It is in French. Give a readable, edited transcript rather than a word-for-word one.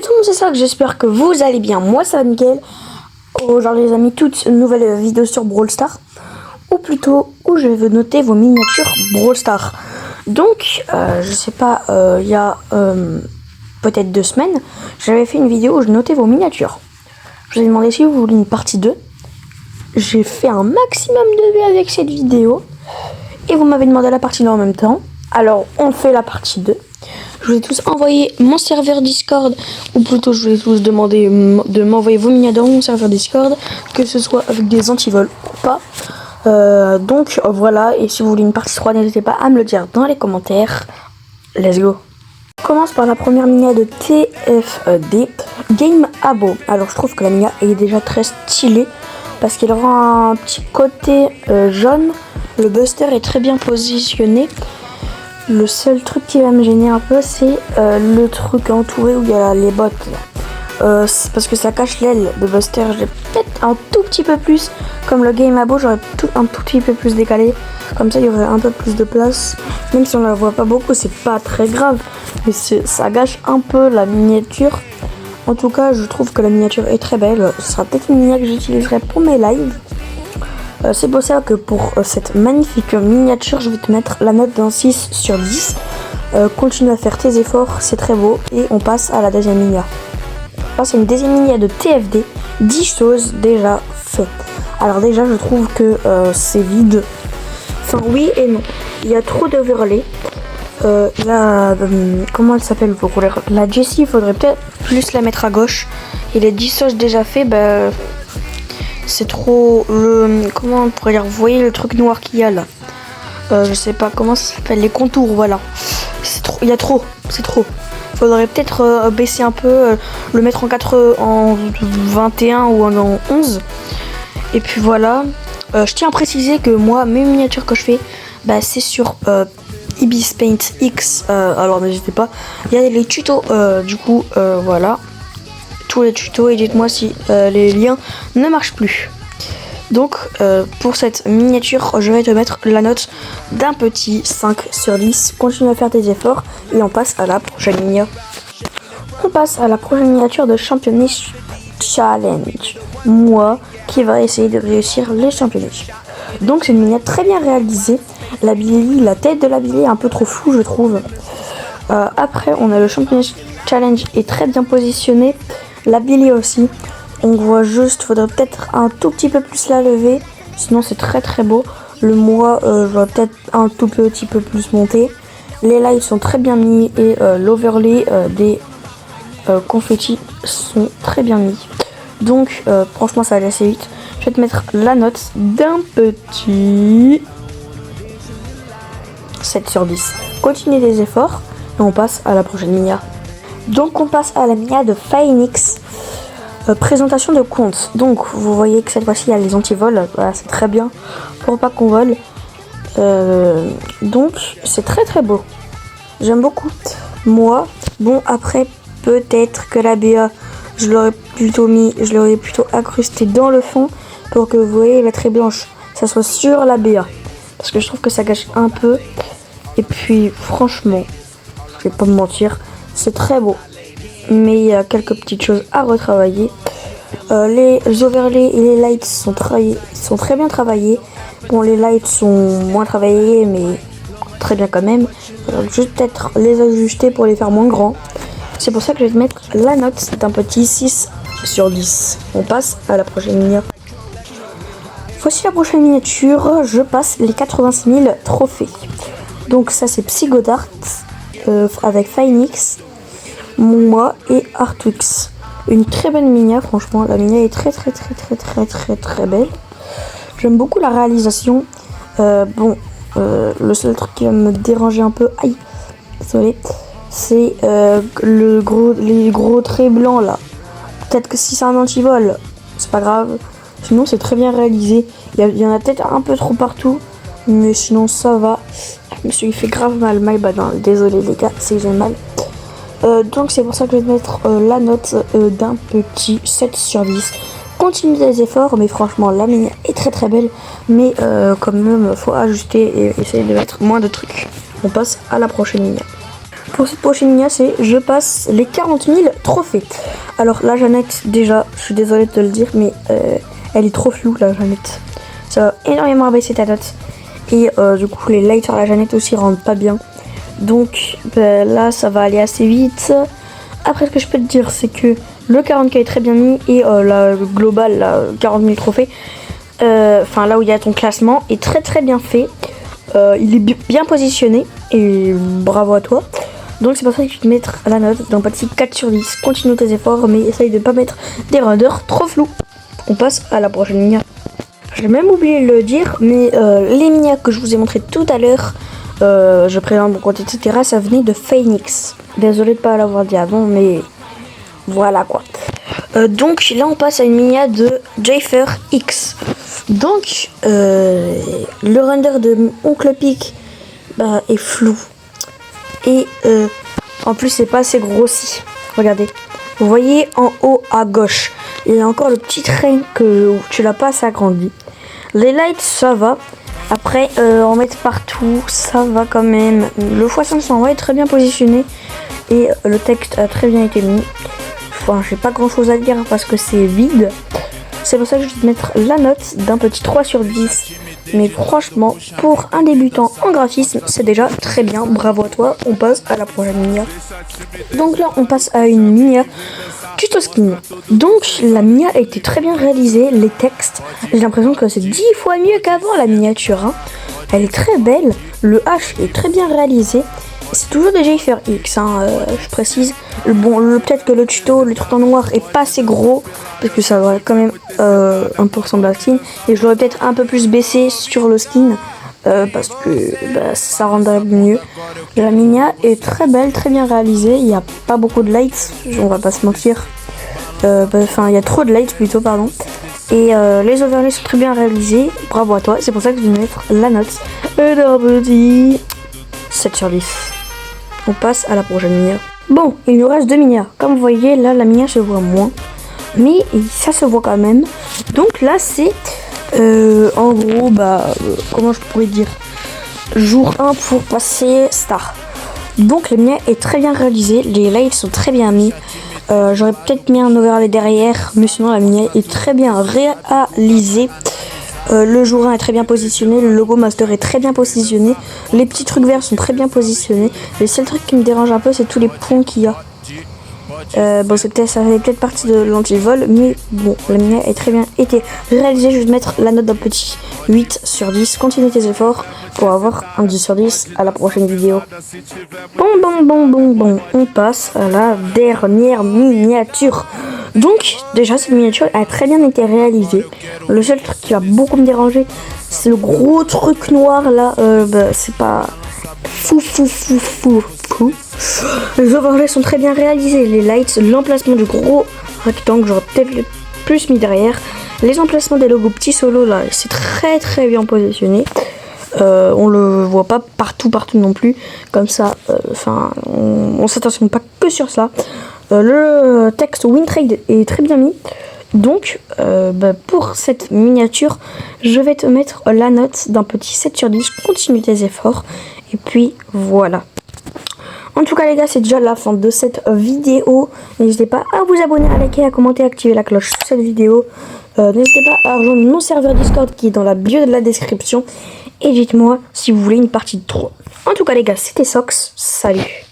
tout le monde, c'est ça que j'espère que vous allez bien. Moi ça va nickel. Aujourd'hui les amis, toute nouvelle vidéo sur Brawl Stars. Ou plutôt où je vais vous noter vos miniatures Brawl Stars. Donc je sais pas, il y a peut-être 2 semaines, j'avais fait une vidéo où je notais vos miniatures. Je vous ai demandé si vous voulez une partie 2. J'ai fait un maximum de vues avec cette vidéo. Et vous m'avez demandé la partie 2 en même temps. Alors on fait la partie 2. Je vous ai tous envoyé mon serveur Discord, ou plutôt je vous ai tous demandé de m'envoyer vos miniatures dans mon serveur Discord, que ce soit avec des antivols ou pas. Donc voilà, et si vous voulez une partie 3, n'hésitez pas à me le dire dans les commentaires. Let's go. On commence par la première minia de TFD, Game Abo. Alors je trouve que la minia est déjà très stylée, parce qu'elle rend un petit côté jaune. Le buster est très bien positionné. Le seul truc qui va me gêner un peu, c'est le truc entouré où il y a les bottes. Parce que ça cache l'aile de Buster. J'ai peut-être un tout petit peu plus, comme le Game Abo, j'aurais un tout petit peu plus décalé. Comme ça, il y aurait un peu plus de place. Même si on la voit pas beaucoup, c'est pas très grave. Mais ça gâche un peu la miniature. En tout cas, je trouve que la miniature est très belle. Ce sera peut-être une miniature que j'utiliserai pour mes lives. C'est pour ça que pour cette magnifique miniature, je vais te mettre la note d'un 6 sur 10. Continue à faire tes efforts, c'est très beau. Et on passe à la deuxième minia. On passe à une deuxième minia de TFD. 10 choses déjà faites. Alors déjà, je trouve que c'est vide. Enfin, oui et non. Il y a trop d'overlay. Comment elle s'appelle pour la Jessie, il faudrait peut-être plus la mettre à gauche. Et les 10 choses déjà faites, c'est trop comment on pourrait dire, vous voyez le truc noir qu'il y a là, je sais pas comment ça s'appelle, les contours, voilà, c'est trop, il y a trop, c'est trop. Faudrait peut-être baisser un peu, le mettre en 21 ou en 11. Et puis voilà, je tiens à préciser que moi, mes miniatures que je fais, c'est sur Ibis Paint X, alors n'hésitez pas, il y a les tutos, du coup voilà, tous les tutos, et dites-moi si les liens ne marchent plus. Donc pour cette miniature, je vais te mettre la note d'un petit 5 sur 10. Continue à faire tes efforts et on passe à la prochaine miniature. On passe à la prochaine miniature de Championship Challenge. Moi qui va essayer de réussir les championnats. Donc c'est une miniature très bien réalisée. La Billy, la tête de la Billy est un peu trop floue, je trouve. Après on a le Championship Challenge est très bien positionné. La Billy aussi, on voit juste, faudrait peut-être un tout petit peu plus la lever, sinon c'est très très beau. Le moi, je dois peut-être un tout petit peu plus monter. Les lights sont très bien mis et l'overlay des confettis sont très bien mis. Donc franchement ça va aller assez vite. Je vais te mettre la note d'un petit 7 sur 10. Continue les efforts et on passe à la prochaine minia. Donc on passe à la minia de Phoenix, présentation de compte. Donc vous voyez que cette fois-ci il y a les antivols, voilà, c'est très bien pour pas qu'on vole. Donc c'est très très beau, j'aime beaucoup. Moi, bon après peut-être que la BA je l'aurais plutôt incrusté dans le fond pour que vous voyez la très blanche, ça soit sur la BA, parce que je trouve que ça gâche un peu. Et puis franchement, je vais pas me mentir, c'est très beau, mais il y a quelques petites choses à retravailler. Les overlays et les lights sont très bien travaillés. Bon, les lights sont moins travaillés, mais très bien quand même. Juste peut-être les ajuster pour les faire moins grands. C'est pour ça que je vais te mettre la note d'un petit 6 sur 10. On passe à la prochaine miniature. Voici la prochaine miniature. Je passe les 86 000 trophées. Donc ça c'est Psygodart avec Phoenix, moi et Artwix. Une très belle minia, franchement la minia est très belle. J'aime beaucoup la réalisation. Le seul truc qui va me déranger un peu, aïe, désolé, c'est les gros traits blancs là. Peut-être que si c'est un antivol, c'est pas grave. Sinon c'est très bien réalisé. Il y en a peut-être un peu trop partout, mais sinon ça va. Je me suis fait grave mal, my bad, hein. Désolé les gars, c'est que j'ai mal. Donc c'est pour ça que je vais te mettre la note d'un petit 7 sur 10. Continue des efforts, mais franchement la minia est très belle. Mais quand même faut ajuster et essayer de mettre moins de trucs. On passe à la prochaine minia. pour cette prochaine mini, c'est je passe les 40 000 trophées. Alors la Jeannette, déjà, je suis désolée de te le dire, mais elle est trop floue la Jeannette. Ça va énormément abaisser ta note. Et du coup les lights sur la Jeannette aussi rendent pas bien. Donc là ça va aller assez vite. Après ce que je peux te dire c'est que le 40k est très bien mis et la globale, la 40 000 trophées, enfin là où il y a ton classement, est très très bien fait. Il est bien positionné et bravo à toi. Donc c'est pour ça que je vais te mettre la note d'un petit 4 sur 10. Continue tes efforts mais essaye de pas mettre des rendeurs trop flous. On passe à la prochaine mini. J'ai même oublié de le dire, mais les mias que je vous ai montré tout à l'heure, je présente mon compte, etc., ça venait de Phoenix. Désolé de pas l'avoir dit avant, mais voilà quoi. Donc là on passe à une minia de Jayfer X. Donc le render de Oncle Pic est flou. Et en plus c'est pas assez grossi. Regardez. Vous voyez en haut à gauche, il y a encore le petit train que tu l'as pas assez agrandi. Les lights ça va. Après en mettre partout ça va quand même. Le x500 est très bien positionné. Et le texte a très bien été mis. Enfin j'ai pas grand chose à dire parce que c'est vide. C'est pour ça que je vais te mettre la note d'un petit 3 sur 10. Mais franchement, pour un débutant en graphisme, c'est déjà très bien. Bravo à toi. On passe à la prochaine minia. Donc là, on passe à une minia tuto skin. Donc la minia a été très bien réalisée. Les textes, j'ai l'impression que c'est 10 fois mieux qu'avant la miniature. Hein. Elle est très belle. Le H est très bien réalisé. C'est toujours des Jayfer X, hein, je précise. Bon, peut-être que le tuto, le truc en noir est pas assez gros, parce que ça va quand même 1% de la skin. Et je l'aurais peut-être un peu plus baissé sur le skin, parce que ça rendrait mieux. La minia est très belle, très bien réalisée. Il n'y a pas beaucoup de lights, on va pas se mentir. Enfin, il y a trop de lights plutôt, pardon. Et les overlays sont très bien réalisés. Bravo à toi, c'est pour ça que je vais mettre la note d'un petit 7 sur 10. On passe à la prochaine minia. Bon, il nous reste 2 minia. Comme vous voyez, là, la minia se voit moins. Mais ça se voit quand même. Donc là, c'est en gros, comment je pourrais dire, jour 1 pour passer star. Donc la minia est très bien réalisée. Les lights sont très bien mis. J'aurais peut-être mis un overlay derrière. Mais sinon, la minia est très bien réalisée. Le jour 1 est très bien positionné, le logo master est très bien positionné, les petits trucs verts sont très bien positionnés. Le seul truc qui me dérange un peu, c'est tous les points qu'il y a. Bon, ça fait peut-être partie de l'antivol, mais bon, la minia est très bien été réalisée. Je vais te mettre la note d'un petit 8 sur 10. Continue tes efforts pour avoir un 10 sur 10 à la prochaine vidéo. Bon, on passe à la dernière miniature. Donc, déjà, cette miniature a très bien été réalisée. Le seul truc qui va beaucoup me déranger, c'est le gros truc noir là. C'est pas fou. Les overlays sont très bien réalisés. Les lights, l'emplacement du gros rectangle, j'aurais peut-être plus mis derrière. Les emplacements des logos petits solos là, c'est très très bien positionné. On le voit pas partout non plus. Comme ça, on s'attentionne pas que sur ça. Le texte Wintrade est très bien mis. Donc pour cette miniature, je vais te mettre la note d'un petit 7 sur 10. Continue tes efforts. Et puis voilà. En tout cas les gars, c'est déjà la fin de cette vidéo. N'hésitez pas à vous abonner, à liker, à commenter, à activer la cloche sur cette vidéo. N'hésitez pas à rejoindre mon serveur Discord qui est dans la bio de la description. Et dites-moi si vous voulez une partie de 3. En tout cas les gars, c'était Sox. Salut.